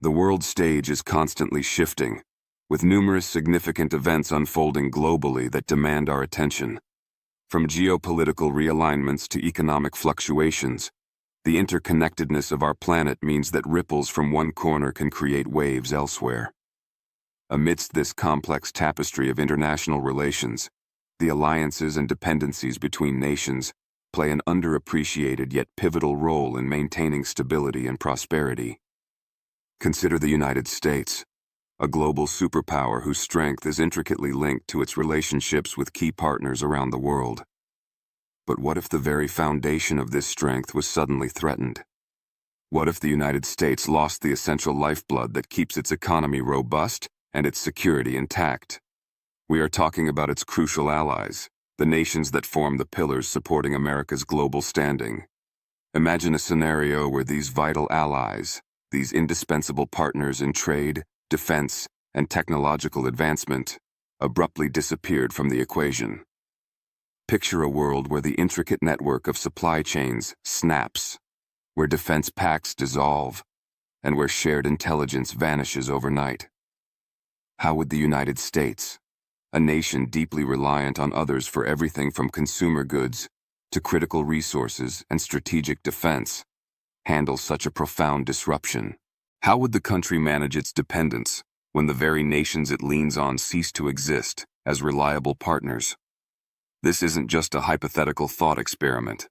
The world stage is constantly shifting, with numerous significant events unfolding globally that demand our attention. From geopolitical realignments to economic fluctuations, the interconnectedness of our planet means that ripples from one corner can create waves elsewhere. Amidst this complex tapestry of international relations, the alliances and dependencies between nations play an underappreciated yet pivotal role in maintaining stability and prosperity. Consider the United States, a global superpower whose strength is intricately linked to its relationships with key partners around the world. But what if the very foundation of this strength was suddenly threatened? What if the United States lost the essential lifeblood that keeps its economy robust and its security intact? We are talking about its crucial allies, the nations that form the pillars supporting America's global standing. Imagine a scenario where these vital allies, these indispensable partners in trade, defense, and technological advancement, abruptly disappeared from the equation. Picture a world where the intricate network of supply chains snaps, where defense pacts dissolve, and where shared intelligence vanishes overnight. How would the United States, a nation deeply reliant on others for everything from consumer goods to critical resources and strategic defense, handle such a profound disruption? How would the country manage its dependence when the very nations it leans on cease to exist as reliable partners? This isn't just a hypothetical thought experiment.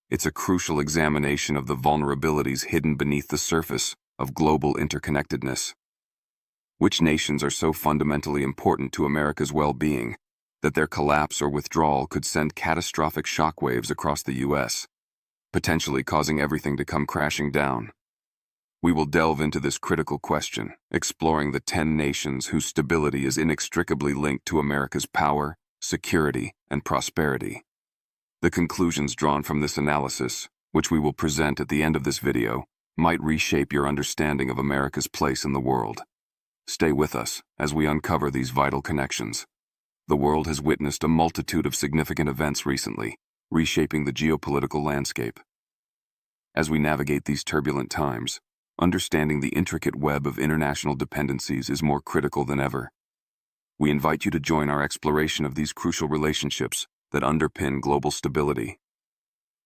It's a crucial examination of the vulnerabilities hidden beneath the surface of global interconnectedness. Which nations are so fundamentally important to America's well-being that their collapse or withdrawal could send catastrophic shockwaves across the U.S., potentially causing everything to come crashing down? We will delve into this critical question, exploring the 10 nations whose stability is inextricably linked to America's power, security, and prosperity. The conclusions drawn from this analysis, which we will present at the end of this video, might reshape your understanding of America's place in the world. Stay with us as we uncover these vital connections. The world has witnessed a multitude of significant events recently, reshaping the geopolitical landscape. As we navigate these turbulent times, understanding the intricate web of international dependencies is more critical than ever. We invite you to join our exploration of these crucial relationships that underpin global stability.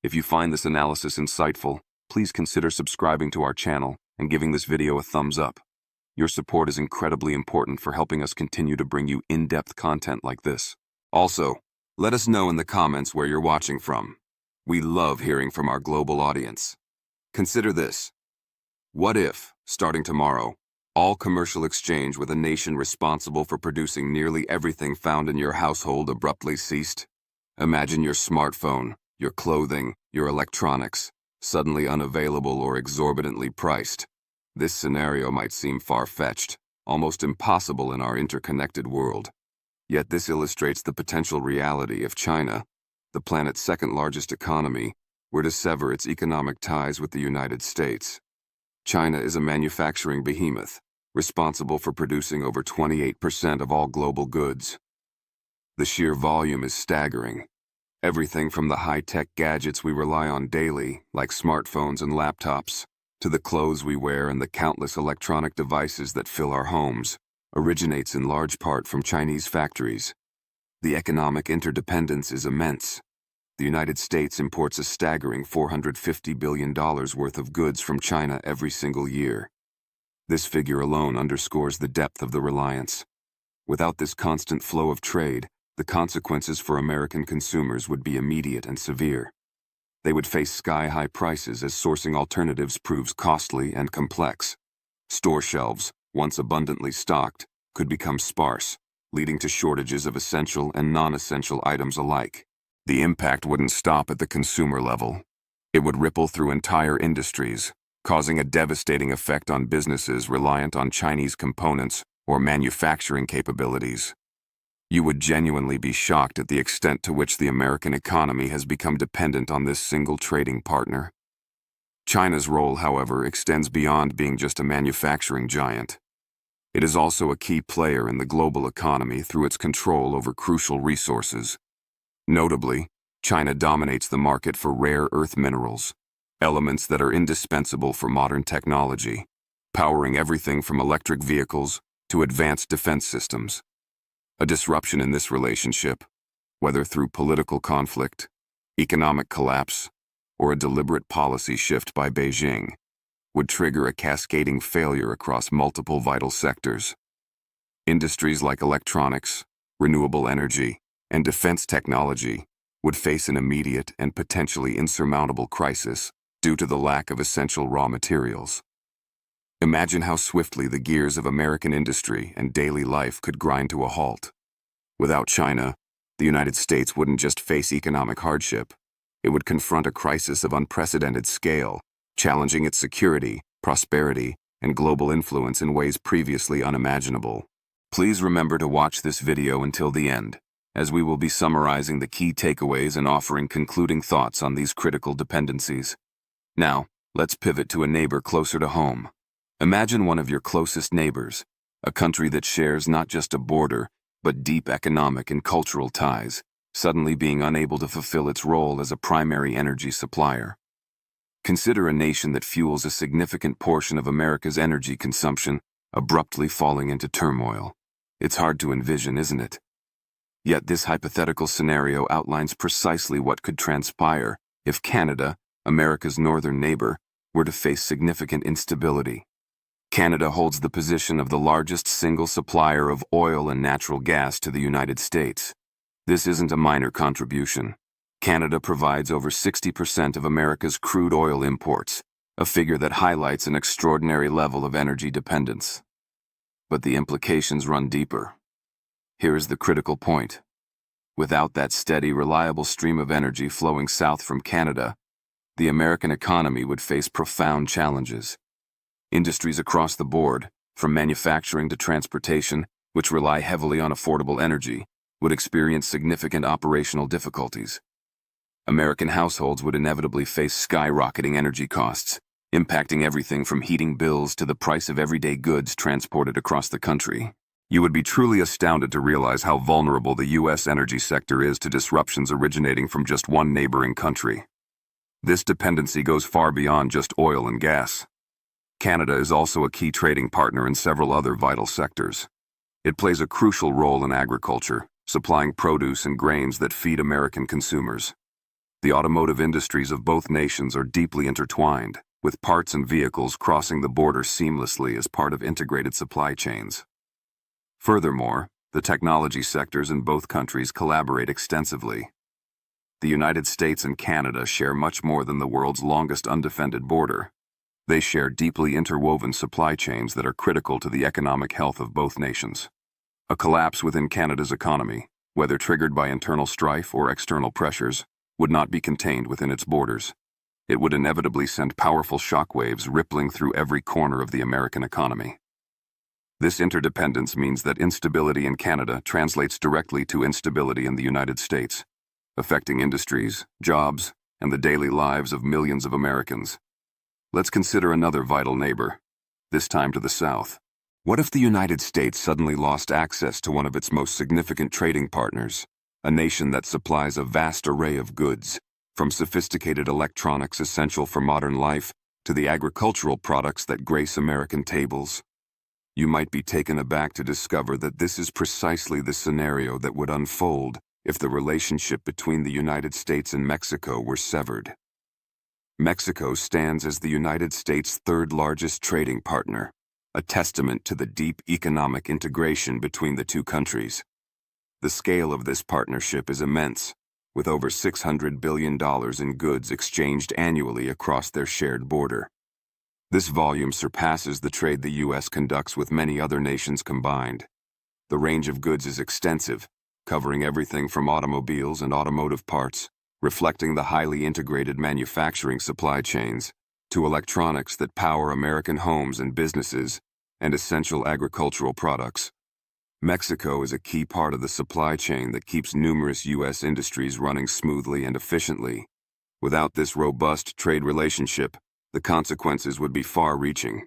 If you find this analysis insightful, please consider subscribing to our channel and giving this video a thumbs up. Your support is incredibly important for helping us continue to bring you in-depth content like this. Also, let us know in the comments where you're watching from. We love hearing from our global audience. Consider this. What if, starting tomorrow, all commercial exchange with a nation responsible for producing nearly everything found in your household abruptly ceased? Imagine your smartphone, your clothing, your electronics, suddenly unavailable or exorbitantly priced. This scenario might seem far-fetched, almost impossible in our interconnected world. Yet this illustrates the potential reality if China, the planet's second-largest economy, were to sever its economic ties with the United States. China is a manufacturing behemoth, responsible for producing over 28% of all global goods. The sheer volume is staggering. Everything from the high-tech gadgets we rely on daily, like smartphones and laptops, to the clothes we wear and the countless electronic devices that fill our homes, originates in large part from Chinese factories. The economic interdependence is immense. The United States imports a staggering $450 billion worth of goods from China every single year. This figure alone underscores the depth of the reliance. Without this constant flow of trade, the consequences for American consumers would be immediate and severe. They would face sky-high prices as sourcing alternatives proves costly and complex. Store shelves, once abundantly stocked, could become sparse, leading to shortages of essential and non-essential items alike. The impact wouldn't stop at the consumer level. It would ripple through entire industries, causing a devastating effect on businesses reliant on Chinese components or manufacturing capabilities. You would genuinely be shocked at the extent to which the American economy has become dependent on this single trading partner. China's role, however, extends beyond being just a manufacturing giant. It is also a key player in the global economy through its control over crucial resources. Notably, China dominates the market for rare earth minerals, elements that are indispensable for modern technology. powering everything from electric vehicles to advanced defense systems. A disruption in this relationship, whether through political conflict, economic collapse, or a deliberate policy shift by Beijing, would trigger a cascading failure across multiple vital sectors. Industries like electronics, renewable energy, and defense technology would face an immediate and potentially insurmountable crisis due to the lack of essential raw materials. Imagine how swiftly the gears of American industry and daily life could grind to a halt. Without China, the United States wouldn't just face economic hardship, it would confront a crisis of unprecedented scale, challenging its security, prosperity, and global influence in ways previously unimaginable. Please remember to watch this video until the end, as we will be summarizing the key takeaways and offering concluding thoughts on these critical dependencies. Now, let's pivot to a neighbor closer to home. Imagine one of your closest neighbors, a country that shares not just a border, but deep economic and cultural ties, suddenly being unable to fulfill its role as a primary energy supplier. Consider a nation that fuels a significant portion of America's energy consumption abruptly falling into turmoil. It's hard to envision, isn't it? Yet this hypothetical scenario outlines precisely what could transpire if Canada, America's northern neighbor, were to face significant instability. Canada holds the position of the largest single supplier of oil and natural gas to the United States. This isn't a minor contribution. Canada provides over 60% of America's crude oil imports, a figure that highlights an extraordinary level of energy dependence. But the implications run deeper. Here is the critical point. Without that steady, reliable stream of energy flowing south from Canada, the American economy would face profound challenges. Industries across the board, from manufacturing to transportation, which rely heavily on affordable energy, would experience significant operational difficulties. American households would inevitably face skyrocketing energy costs, impacting everything from heating bills to the price of everyday goods transported across the country. You would be truly astounded to realize how vulnerable the U.S. energy sector is to disruptions originating from just one neighboring country. This dependency goes far beyond just oil and gas. Canada is also a key trading partner in several other vital sectors. It plays a crucial role in agriculture, supplying produce and grains that feed American consumers. The automotive industries of both nations are deeply intertwined, with parts and vehicles crossing the border seamlessly as part of integrated supply chains. Furthermore, the technology sectors in both countries collaborate extensively. The United States and Canada share much more than the world's longest undefended border. They share deeply interwoven supply chains that are critical to the economic health of both nations. A collapse within Canada's economy, whether triggered by internal strife or external pressures, would not be contained within its borders. It would inevitably send powerful shockwaves rippling through every corner of the American economy. This interdependence means that instability in Canada translates directly to instability in the United States, affecting industries, jobs, and the daily lives of millions of Americans. Let's consider another vital neighbor, this time to the south. What if the United States suddenly lost access to one of its most significant trading partners, a nation that supplies a vast array of goods, from sophisticated electronics essential for modern life to the agricultural products that grace American tables? You might be taken aback to discover that this is precisely the scenario that would unfold if the relationship between the United States and Mexico were severed. Mexico stands as the United States' third-largest trading partner, a testament to the deep economic integration between the two countries. The scale of this partnership is immense, with over $600 billion in goods exchanged annually across their shared border. This volume surpasses the trade the U.S. conducts with many other nations combined. The range of goods is extensive, covering everything from automobiles and automotive parts, reflecting the highly integrated manufacturing supply chains, to electronics that power American homes and businesses, and essential agricultural products. Mexico is a key part of the supply chain that keeps numerous U.S. industries running smoothly and efficiently. Without this robust trade relationship, the consequences would be far-reaching.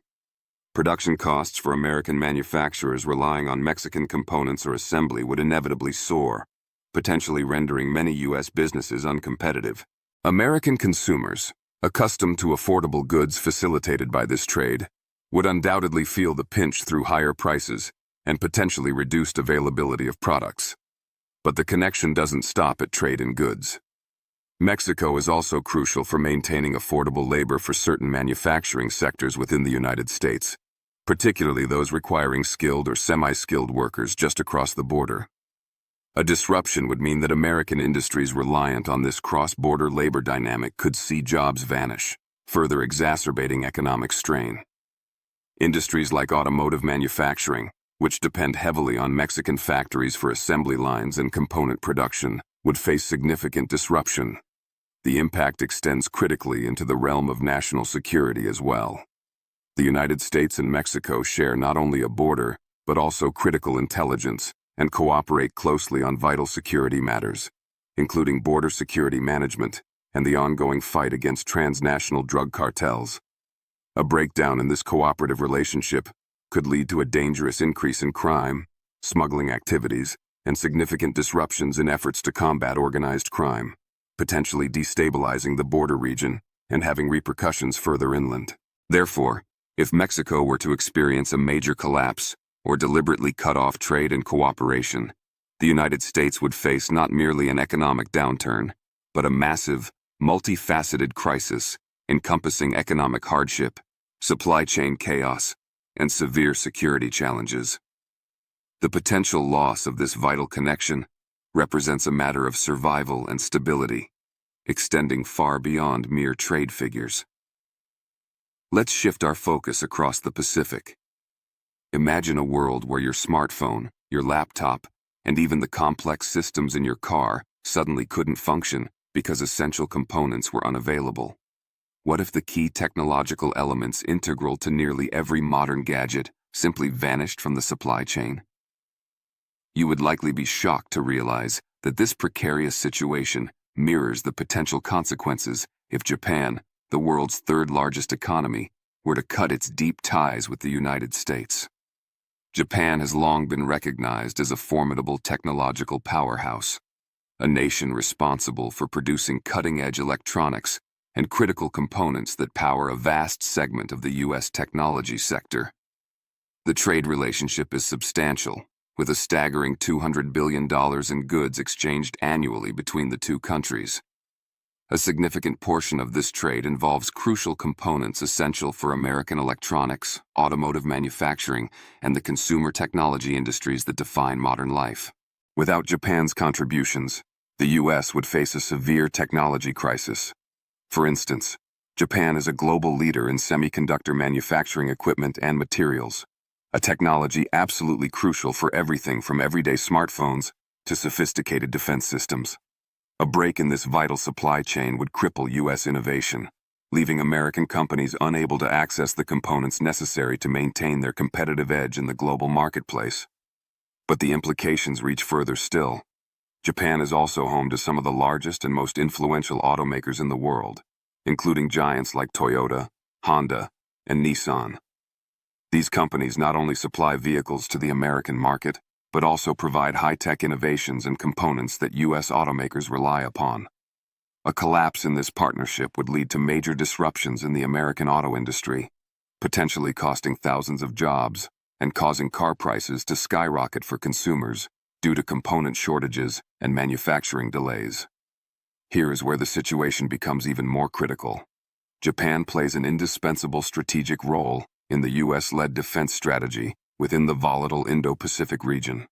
Production costs for American manufacturers relying on Mexican components or assembly would inevitably soar, potentially rendering many U.S. businesses uncompetitive. American consumers, accustomed to affordable goods facilitated by this trade, would undoubtedly feel the pinch through higher prices and potentially reduced availability of products. But the connection doesn't stop at trade in goods. Mexico is also crucial for maintaining affordable labor for certain manufacturing sectors within the United States, particularly those requiring skilled or semi-skilled workers just across the border. A disruption would mean that American industries reliant on this cross-border labor dynamic could see jobs vanish, further exacerbating economic strain. Industries like automotive manufacturing, which depend heavily on Mexican factories for assembly lines and component production, would face significant disruption. The impact extends critically into the realm of national security as well. The United States and Mexico share not only a border, but also critical intelligence, and cooperate closely on vital security matters, including border security management and the ongoing fight against transnational drug cartels. A breakdown in this cooperative relationship could lead to a dangerous increase in crime, smuggling activities, and significant disruptions in efforts to combat organized crime, potentially destabilizing the border region and having repercussions further inland. Therefore, if Mexico were to experience a major collapse or deliberately cut off trade and cooperation, the United States would face not merely an economic downturn, but a massive, multifaceted crisis encompassing economic hardship, supply chain chaos, and severe security challenges. The potential loss of this vital connection represents a matter of survival and stability, extending far beyond mere trade figures. Let's shift our focus across the Pacific. Imagine a world where your smartphone, your laptop, and even the complex systems in your car suddenly couldn't function because essential components were unavailable. What if the key technological elements integral to nearly every modern gadget simply vanished from the supply chain? You would likely be shocked to realize that this precarious situation mirrors the potential consequences if Japan, the world's third-largest economy, were to cut its deep ties with the United States. Japan has long been recognized as a formidable technological powerhouse, a nation responsible for producing cutting-edge electronics and critical components that power a vast segment of the U.S. technology sector. The trade relationship is substantial, with a staggering $200 billion in goods exchanged annually between the two countries. A significant portion of this trade involves crucial components essential for American electronics, automotive manufacturing, and the consumer technology industries that define modern life. Without Japan's contributions, the U.S. would face a severe technology crisis. For instance, Japan is a global leader in semiconductor manufacturing equipment and materials, a technology absolutely crucial for everything from everyday smartphones to sophisticated defense systems. A break in this vital supply chain would cripple U.S. innovation, leaving American companies unable to access the components necessary to maintain their competitive edge in the global marketplace. But the implications reach further still. Japan is also home to some of the largest and most influential automakers in the world, including giants like Toyota, Honda, and Nissan. These companies not only supply vehicles to the American market, but also provide high-tech innovations and components that U.S. automakers rely upon. A collapse in this partnership would lead to major disruptions in the American auto industry, potentially costing thousands of jobs and causing car prices to skyrocket for consumers due to component shortages and manufacturing delays. Here is where the situation becomes even more critical. Japan plays an indispensable strategic role in the U.S.-led defense strategy within the volatile Indo-Pacific region.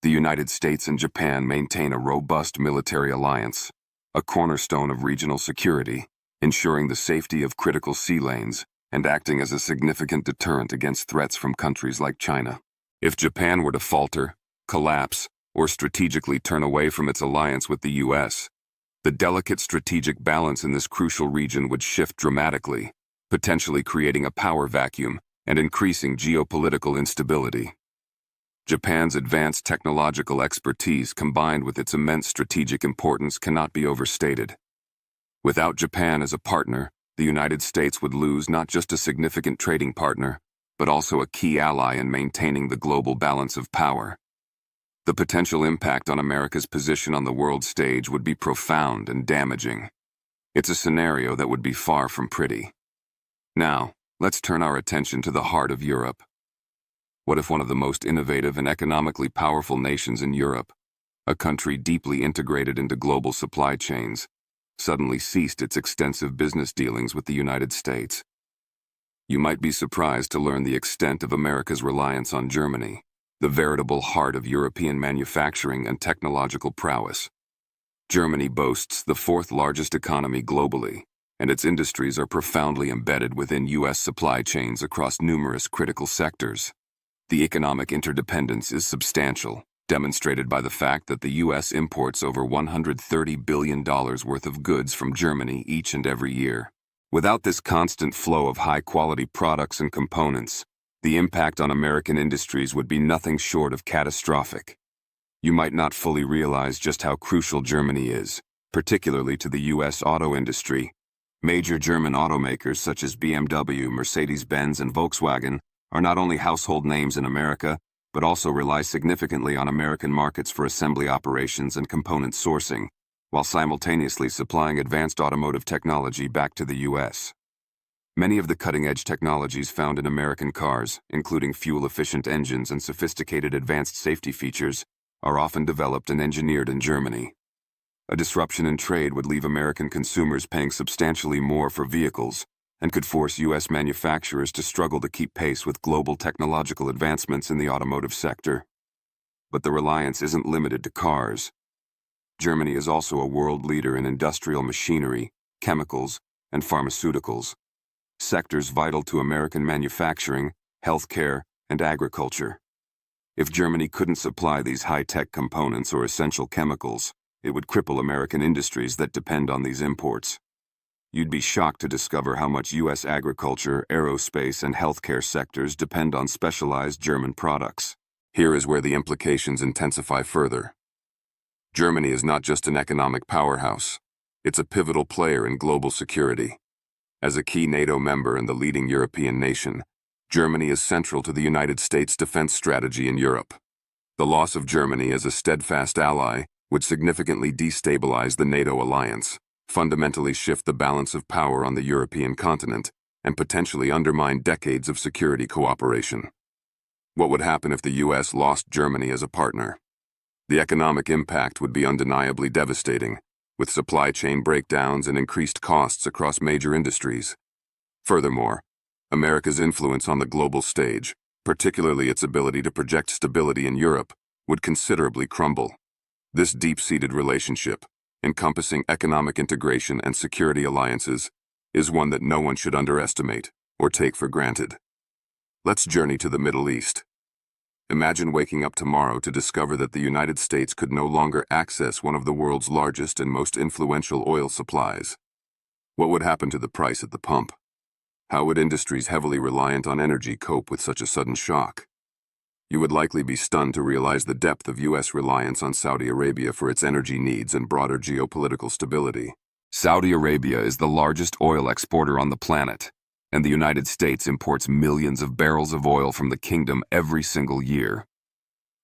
The United States and Japan maintain a robust military alliance, a cornerstone of regional security, ensuring the safety of critical sea lanes and acting as a significant deterrent against threats from countries like China. If Japan were to falter, collapse, or strategically turn away from its alliance with the U.S., the delicate strategic balance in this crucial region would shift dramatically, potentially creating a power vacuum and increasing geopolitical instability. Japan's advanced technological expertise combined with its immense strategic importance cannot be overstated. Without Japan as a partner, the United States would lose not just a significant trading partner, but also a key ally in maintaining the global balance of power. The potential impact on America's position on the world stage would be profound and damaging. It's a scenario that would be far from pretty. Now, Let's turn our attention to the heart of Europe. What if one of the most innovative and economically powerful nations in Europe, a country deeply integrated into global supply chains, suddenly ceased its extensive business dealings with the United States? You might be surprised to learn the extent of America's reliance on Germany, the veritable heart of European manufacturing and technological prowess. Germany boasts the fourth largest economy globally, and its industries are profoundly embedded within U.S. supply chains across numerous critical sectors. The economic interdependence is substantial, demonstrated by the fact that the U.S. imports over $130 billion worth of goods from Germany each and every year. Without this constant flow of high-quality products and components, the impact on American industries would be nothing short of catastrophic. You might not fully realize just how crucial Germany is, particularly to the U.S. auto industry. Major German automakers such as BMW, Mercedes-Benz, and Volkswagen are not only household names in America, but also rely significantly on American markets for assembly operations and component sourcing, while simultaneously supplying advanced automotive technology back to the U.S. Many of the cutting-edge technologies found in American cars, including fuel-efficient engines and sophisticated advanced safety features, are often developed and engineered in Germany. A disruption in trade would leave American consumers paying substantially more for vehicles and could force U.S. manufacturers to struggle to keep pace with global technological advancements in the automotive sector. But the reliance isn't limited to cars. Germany is also a world leader in industrial machinery, chemicals, and pharmaceuticals, sectors vital to American manufacturing, healthcare, and agriculture. If Germany couldn't supply these high-tech components or essential chemicals, it would cripple American industries that depend on these imports. You'd be shocked to discover how much U.S. agriculture, aerospace, and healthcare sectors depend on specialized German products. Here is where the implications intensify further. Germany is not just an economic powerhouse. It's a pivotal player in global security. As a key NATO member and the leading European nation, Germany is central to the United States' defense strategy in Europe. The loss of Germany as a steadfast ally would significantly destabilize the NATO alliance, fundamentally shift the balance of power on the European continent, and potentially undermine decades of security cooperation. What would happen if the U.S. lost Germany as a partner? The economic impact would be undeniably devastating, with supply chain breakdowns and increased costs across major industries. Furthermore, America's influence on the global stage, particularly its ability to project stability in Europe, would considerably crumble. This deep-seated relationship, encompassing economic integration and security alliances, is one that no one should underestimate or take for granted. Let's journey to the Middle East. Imagine waking up tomorrow to discover that the United States could no longer access one of the world's largest and most influential oil supplies. What would happen to the price at the pump? How would industries heavily reliant on energy cope with such a sudden shock? You would likely be stunned to realize the depth of U.S. reliance on Saudi Arabia for its energy needs and broader geopolitical stability. Saudi Arabia is the largest oil exporter on the planet, and the United States imports millions of barrels of oil from the kingdom every single year.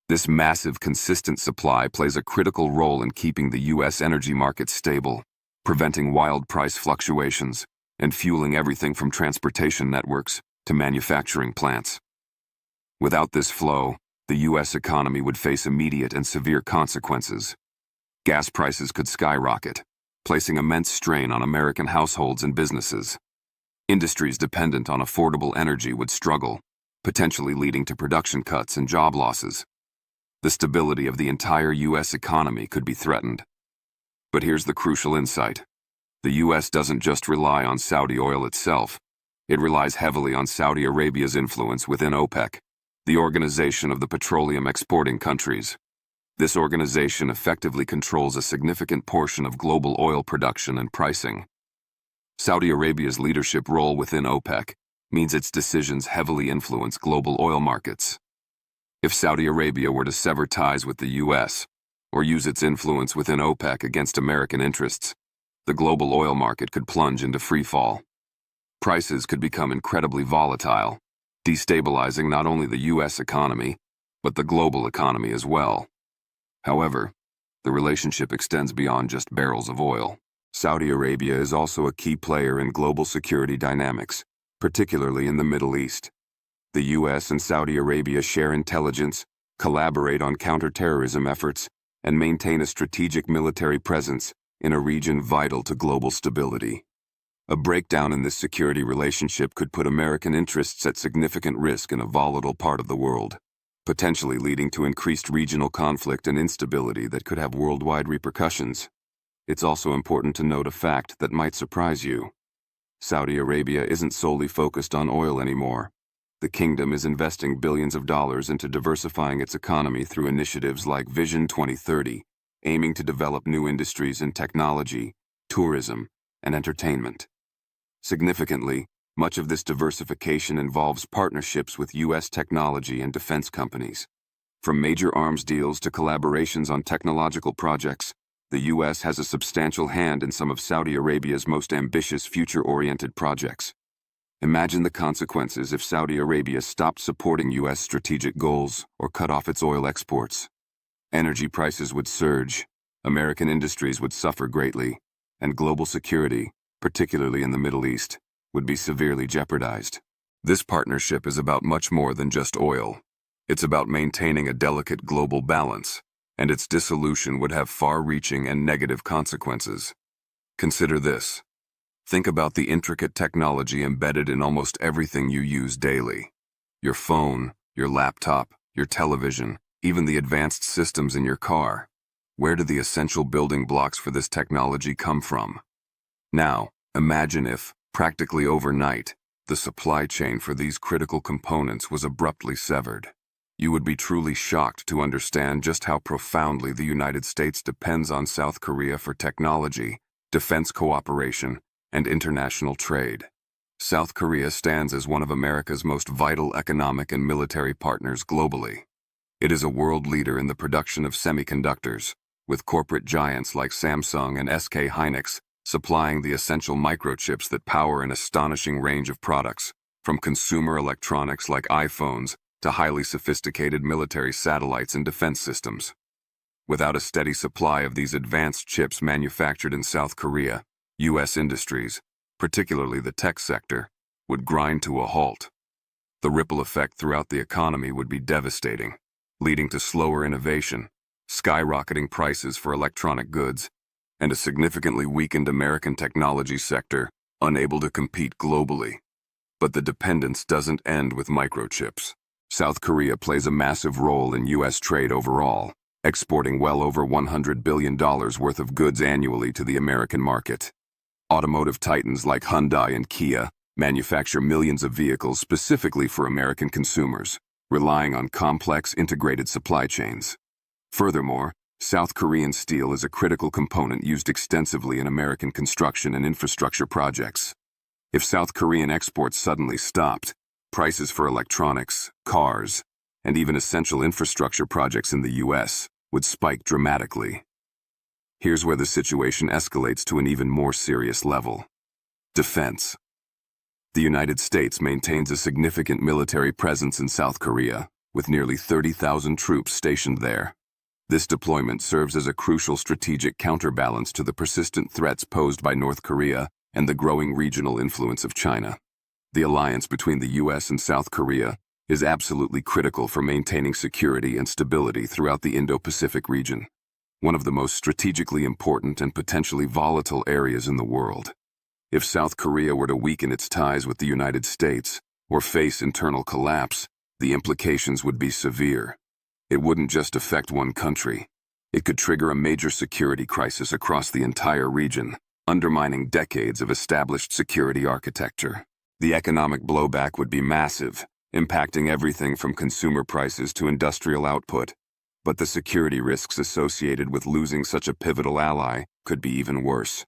This massive, consistent supply plays a critical role in keeping the U.S. energy market stable, preventing wild price fluctuations, and fueling everything from transportation networks to manufacturing plants. Without this flow, the U.S. economy would face immediate and severe consequences. Gas prices could skyrocket, placing immense strain on American households and businesses. Industries dependent on affordable energy would struggle, potentially leading to production cuts and job losses. The stability of the entire U.S. economy could be threatened. But here's the crucial insight. The U.S. doesn't just rely on Saudi oil itself. It relies heavily on Saudi Arabia's influence within OPEC, the Organization of the Petroleum Exporting Countries. This organization effectively controls a significant portion of global oil production and pricing. Saudi Arabia's leadership role within OPEC means its decisions heavily influence global oil markets. If Saudi Arabia were to sever ties with the U.S. or use its influence within OPEC against American interests, the global oil market could plunge into freefall. Prices could become incredibly volatile, destabilizing not only the U.S. economy, but the global economy as well. However, the relationship extends beyond just barrels of oil. Saudi Arabia is also a key player in global security dynamics, particularly in the Middle East. The U.S. and Saudi Arabia share intelligence, collaborate on counterterrorism efforts, and maintain a strategic military presence in a region vital to global stability. A breakdown in this security relationship could put American interests at significant risk in a volatile part of the world, potentially leading to increased regional conflict and instability that could have worldwide repercussions. It's also important to note a fact that might surprise you. Saudi Arabia isn't solely focused on oil anymore. The kingdom is investing billions of dollars into diversifying its economy through initiatives like Vision 2030, aiming to develop new industries in technology, tourism, and entertainment. Significantly, much of this diversification involves partnerships with U.S. technology and defense companies. From major arms deals to collaborations on technological projects, the U.S. has a substantial hand in some of Saudi Arabia's most ambitious future-oriented projects. Imagine the consequences if Saudi Arabia stopped supporting U.S. strategic goals or cut off its oil exports. Energy prices would surge, American industries would suffer greatly, and global security, particularly in the Middle East, would be severely jeopardized. This partnership is about much more than just oil. It's about maintaining a delicate global balance, and its dissolution would have far-reaching and negative consequences. Consider this. Think about the intricate technology embedded in almost everything you use daily. Your phone, your laptop, your television, even the advanced systems in your car. Where do the essential building blocks for this technology come from? Now, imagine if, practically overnight, the supply chain for these critical components was abruptly severed. You would be truly shocked to understand just how profoundly the United States depends on South Korea for technology, defense cooperation, and international trade. South Korea stands as one of America's most vital economic and military partners globally. It is a world leader in the production of semiconductors, with corporate giants like Samsung and SK Hynix supplying the essential microchips that power an astonishing range of products, from consumer electronics like iPhones to highly sophisticated military satellites and defense systems. Without a steady supply of these advanced chips manufactured in South Korea, U.S. industries, particularly the tech sector, would grind to a halt. The ripple effect throughout the economy would be devastating, leading to slower innovation, skyrocketing prices for electronic goods, and a significantly weakened American technology sector unable to compete globally. But the dependence doesn't end with microchips. South Korea plays a massive role in U.S. trade overall, exporting well over $100 billion worth of goods annually to the American market. Automotive titans like Hyundai and Kia manufacture millions of vehicles specifically for American consumers, relying on complex integrated supply chains. Furthermore, South Korean steel is a critical component used extensively in American construction and infrastructure projects. If South Korean exports suddenly stopped, prices for electronics, cars, and even essential infrastructure projects in the U.S. would spike dramatically. Here's where the situation escalates to an even more serious level. Defense. The United States maintains a significant military presence in South Korea, with nearly 30,000 troops stationed there. This deployment serves as a crucial strategic counterbalance to the persistent threats posed by North Korea and the growing regional influence of China. The alliance between the U.S. and South Korea is absolutely critical for maintaining security and stability throughout the Indo-Pacific region, one of the most strategically important and potentially volatile areas in the world. If South Korea were to weaken its ties with the United States or face internal collapse, the implications would be severe. It wouldn't just affect one country. It could trigger a major security crisis across the entire region, undermining decades of established security architecture. The economic blowback would be massive, impacting everything from consumer prices to industrial output. But the security risks associated with losing such a pivotal ally could be even worse.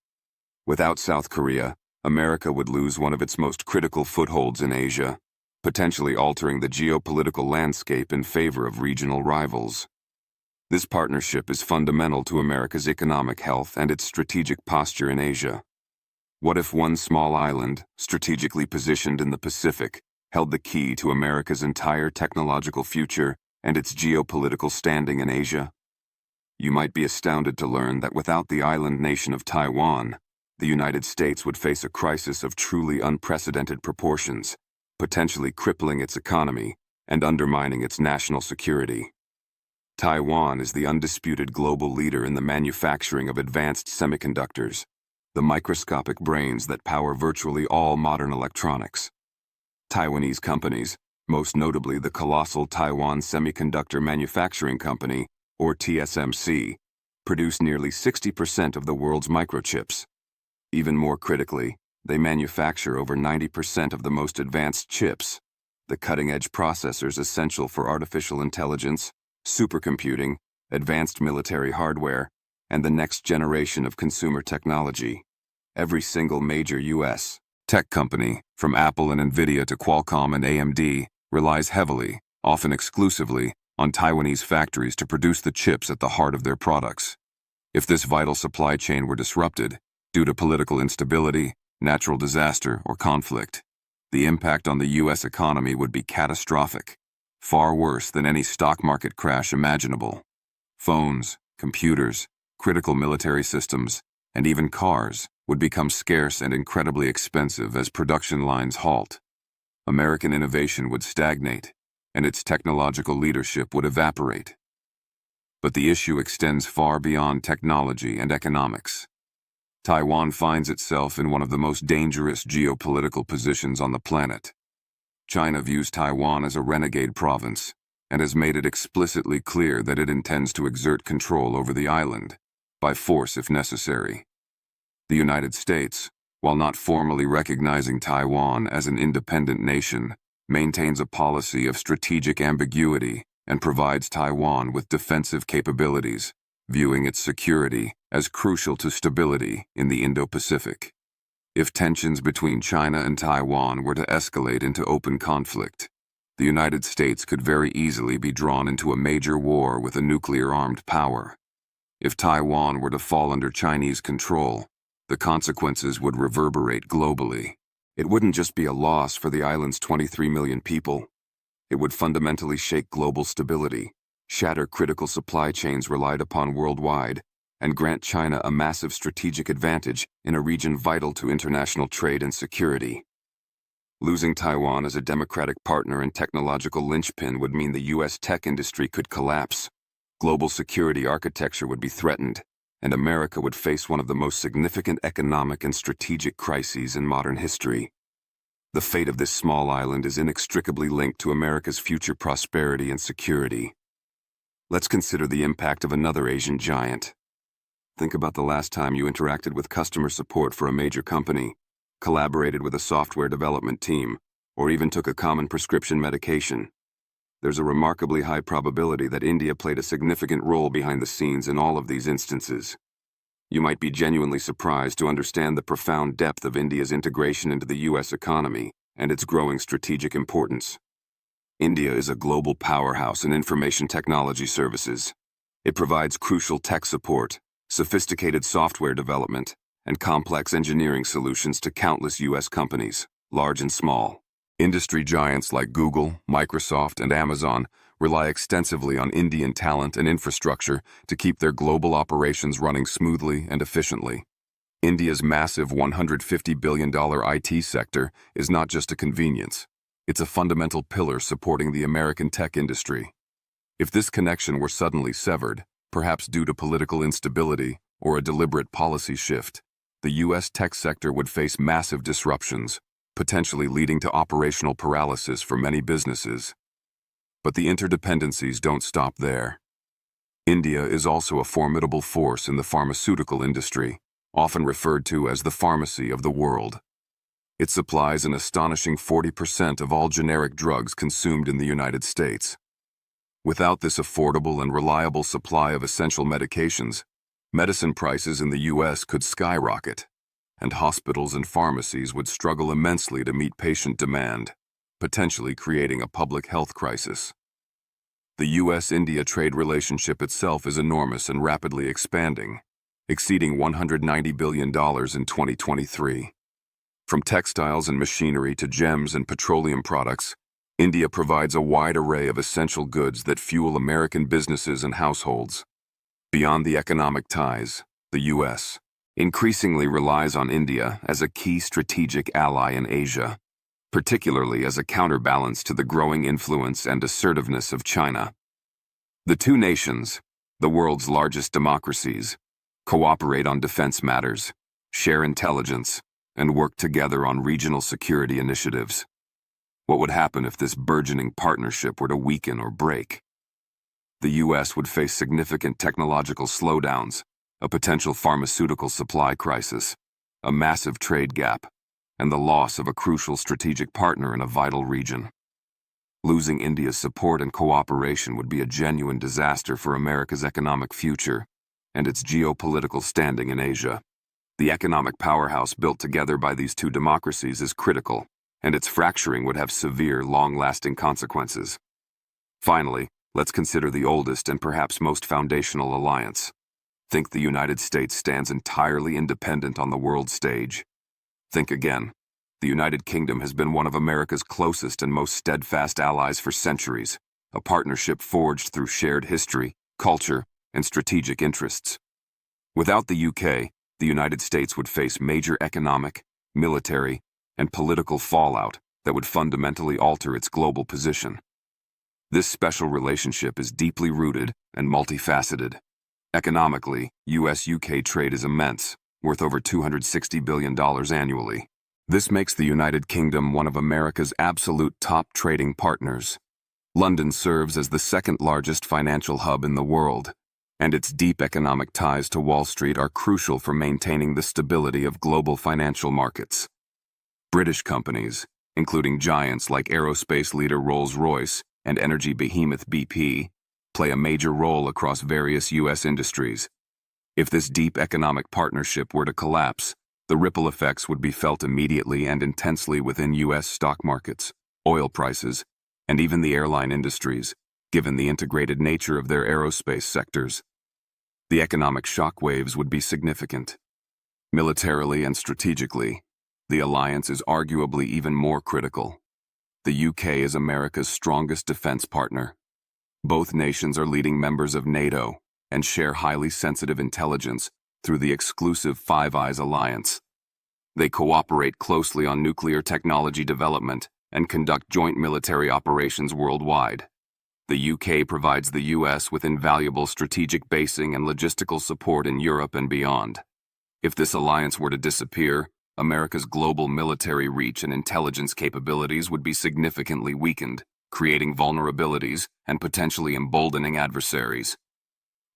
Without South Korea, America would lose one of its most critical footholds in Asia, potentially altering the geopolitical landscape in favor of regional rivals. This partnership is fundamental to America's economic health and its strategic posture in Asia. What if one small island, strategically positioned in the Pacific, held the key to America's entire technological future and its geopolitical standing in Asia? You might be astounded to learn that without the island nation of Taiwan, the United States would face a crisis of truly unprecedented proportions, potentially crippling its economy and undermining its national security. Taiwan is the undisputed global leader in the manufacturing of advanced semiconductors, the microscopic brains that power virtually all modern electronics. Taiwanese companies, most notably the colossal Taiwan Semiconductor Manufacturing Company, or TSMC, produce nearly 60% of the world's microchips. Even more critically, they manufacture over 90% of the most advanced chips, the cutting-edge processors essential for artificial intelligence, supercomputing, advanced military hardware, and the next generation of consumer technology. Every single major U.S. tech company, from Apple and Nvidia to Qualcomm and AMD, relies heavily, often exclusively, on Taiwanese factories to produce the chips at the heart of their products. If this vital supply chain were disrupted, due to political instability, natural disaster, or conflict, the impact on the U.S. economy would be catastrophic, far worse than any stock market crash imaginable. Phones, computers, critical military systems, and even cars would become scarce and incredibly expensive as production lines halt. American innovation would stagnate, and its technological leadership would evaporate. But the issue extends far beyond technology and economics. Taiwan finds itself in one of the most dangerous geopolitical positions on the planet. China views Taiwan as a renegade province and has made it explicitly clear that it intends to exert control over the island, by force if necessary. The United States, while not formally recognizing Taiwan as an independent nation, maintains a policy of strategic ambiguity and provides Taiwan with defensive capabilities, viewing its security as crucial to stability in the Indo-Pacific. If tensions between China and Taiwan were to escalate into open conflict, the United States could very easily be drawn into a major war with a nuclear-armed power. If Taiwan were to fall under Chinese control, the consequences would reverberate globally. It wouldn't just be a loss for the island's 23 million people. It would fundamentally shake global stability, shatter critical supply chains relied upon worldwide, and grant China a massive strategic advantage in a region vital to international trade and security. Losing Taiwan as a democratic partner and technological linchpin would mean the U.S. tech industry could collapse. Global security architecture would be threatened, and America would face one of the most significant economic and strategic crises in modern history. The fate of this small island is inextricably linked to America's future prosperity and security. Let's consider the impact of another Asian giant. Think about the last time you interacted with customer support for a major company, collaborated with a software development team, or even took a common prescription medication. There's a remarkably high probability that India played a significant role behind the scenes in all of these instances. You might be genuinely surprised to understand the profound depth of India's integration into the U.S. economy and its growing strategic importance. India is a global powerhouse in information technology services. It provides crucial tech support, sophisticated software development, and complex engineering solutions to countless U.S. companies, large and small. Industry giants like Google, Microsoft, and Amazon rely extensively on Indian talent and infrastructure to keep their global operations running smoothly and efficiently. India's massive $150 billion IT sector is not just a convenience. It's a fundamental pillar supporting the American tech industry. If this connection were suddenly severed, perhaps due to political instability or a deliberate policy shift, the U.S. tech sector would face massive disruptions, potentially leading to operational paralysis for many businesses. But the interdependencies don't stop there. India is also a formidable force in the pharmaceutical industry, often referred to as the pharmacy of the world. It supplies an astonishing 40% of all generic drugs consumed in the United States. Without this affordable and reliable supply of essential medications, medicine prices in the U.S. could skyrocket, and hospitals and pharmacies would struggle immensely to meet patient demand, potentially creating a public health crisis. The U.S.-India trade relationship itself is enormous and rapidly expanding, exceeding $190 billion in 2023. From textiles and machinery to gems and petroleum products, India provides a wide array of essential goods that fuel American businesses and households. Beyond the economic ties, the U.S., increasingly relies on India as a key strategic ally in Asia, particularly as a counterbalance to the growing influence and assertiveness of China. The two nations, the world's largest democracies, cooperate on defense matters, share intelligence, and work together on regional security initiatives. What would happen if this burgeoning partnership were to weaken or break? The U.S. would face significant technological slowdowns, a potential pharmaceutical supply crisis, a massive trade gap, and the loss of a crucial strategic partner in a vital region. Losing India's support and cooperation would be a genuine disaster for America's economic future and its geopolitical standing in Asia. The economic powerhouse built together by these two democracies is critical, and its fracturing would have severe, long-lasting consequences. Finally, let's consider the oldest and perhaps most foundational alliance. Think the United States stands entirely independent on the world stage. Think again. The United Kingdom has been one of America's closest and most steadfast allies for centuries, a partnership forged through shared history, culture, and strategic interests. Without the UK, the United States would face major economic, military, and political fallout that would fundamentally alter its global position. This special relationship is deeply rooted and multifaceted. Economically, US-UK trade is immense, worth over $260 billion annually. This makes the United Kingdom one of America's absolute top trading partners. London serves as the second largest financial hub in the world, and its deep economic ties to Wall Street are crucial for maintaining the stability of global financial markets. British companies, including giants like aerospace leader Rolls-Royce and energy behemoth BP, play a major role across various U.S. industries. If this deep economic partnership were to collapse, the ripple effects would be felt immediately and intensely within U.S. stock markets, oil prices, and even the airline industries, given the integrated nature of their aerospace sectors. The economic shockwaves would be significant. Militarily and strategically, the alliance is arguably even more critical. The UK is America's strongest defense partner. Both nations are leading members of NATO and share highly sensitive intelligence through the exclusive Five Eyes alliance. They cooperate closely on nuclear technology development and conduct joint military operations worldwide. The UK provides the US with invaluable strategic basing and logistical support in Europe and beyond. If this alliance were to disappear, America's global military reach and intelligence capabilities would be significantly weakened, creating vulnerabilities and potentially emboldening adversaries.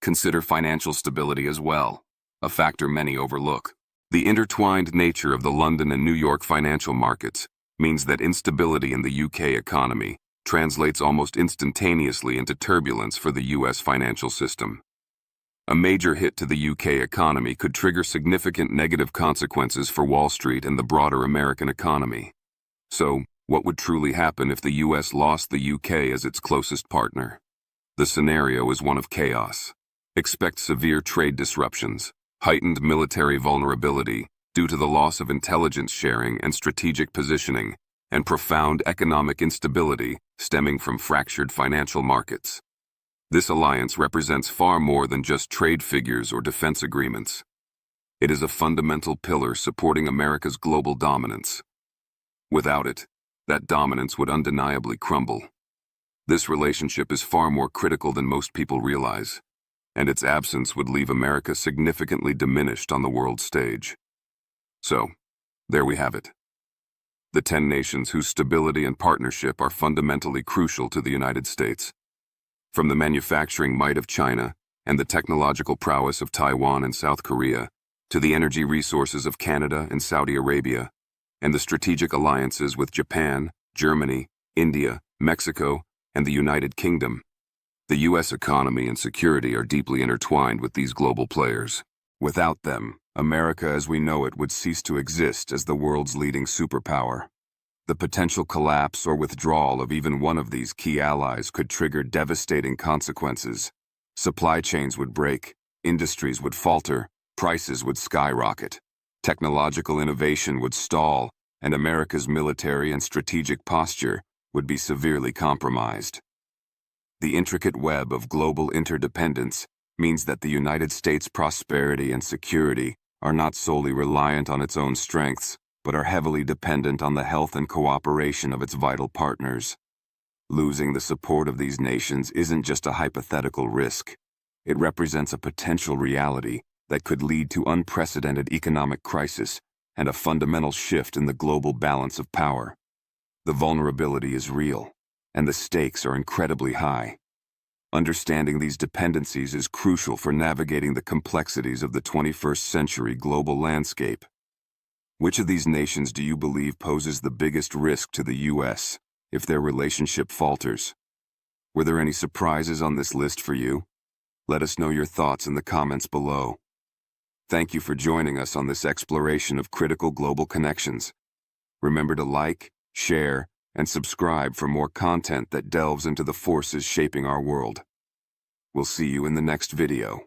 Consider financial stability as well, a factor many overlook. The intertwined nature of the London and New York financial markets means that instability in the UK economy translates almost instantaneously into turbulence for the US financial system. A major hit to the UK economy could trigger significant negative consequences for Wall Street and the broader American economy. So, what would truly happen if the US lost the UK as its closest partner? The scenario is one of chaos. Expect severe trade disruptions, heightened military vulnerability due to the loss of intelligence sharing and strategic positioning, and profound economic instability stemming from fractured financial markets. This alliance represents far more than just trade figures or defense agreements. It is a fundamental pillar supporting America's global dominance. Without it, that dominance would undeniably crumble. This relationship is far more critical than most people realize, and its absence would leave America significantly diminished on the world stage. So, there we have it. The 10 nations whose stability and partnership are fundamentally crucial to the United States. From the manufacturing might of China and the technological prowess of Taiwan and South Korea, to the energy resources of Canada and Saudi Arabia, and the strategic alliances with Japan, Germany, India, Mexico, and the United Kingdom. The U.S. economy and security are deeply intertwined with these global players. Without them, America as we know it would cease to exist as the world's leading superpower. The potential collapse or withdrawal of even one of these key allies could trigger devastating consequences. Supply chains would break, industries would falter, prices would skyrocket, technological innovation would stall, and America's military and strategic posture would be severely compromised. The intricate web of global interdependence means that the United States' prosperity and security are not solely reliant on its own strengths, but are heavily dependent on the health and cooperation of its vital partners. Losing the support of these nations isn't just a hypothetical risk. It represents a potential reality that could lead to unprecedented economic crisis and a fundamental shift in the global balance of power. The vulnerability is real, and the stakes are incredibly high. Understanding these dependencies is crucial for navigating the complexities of the 21st century global landscape. Which of these nations do you believe poses the biggest risk to the U.S. if their relationship falters? Were there any surprises on this list for you? Let us know your thoughts in the comments below. Thank you for joining us on this exploration of critical global connections. Remember to like, share, and subscribe for more content that delves into the forces shaping our world. We'll see you in the next video.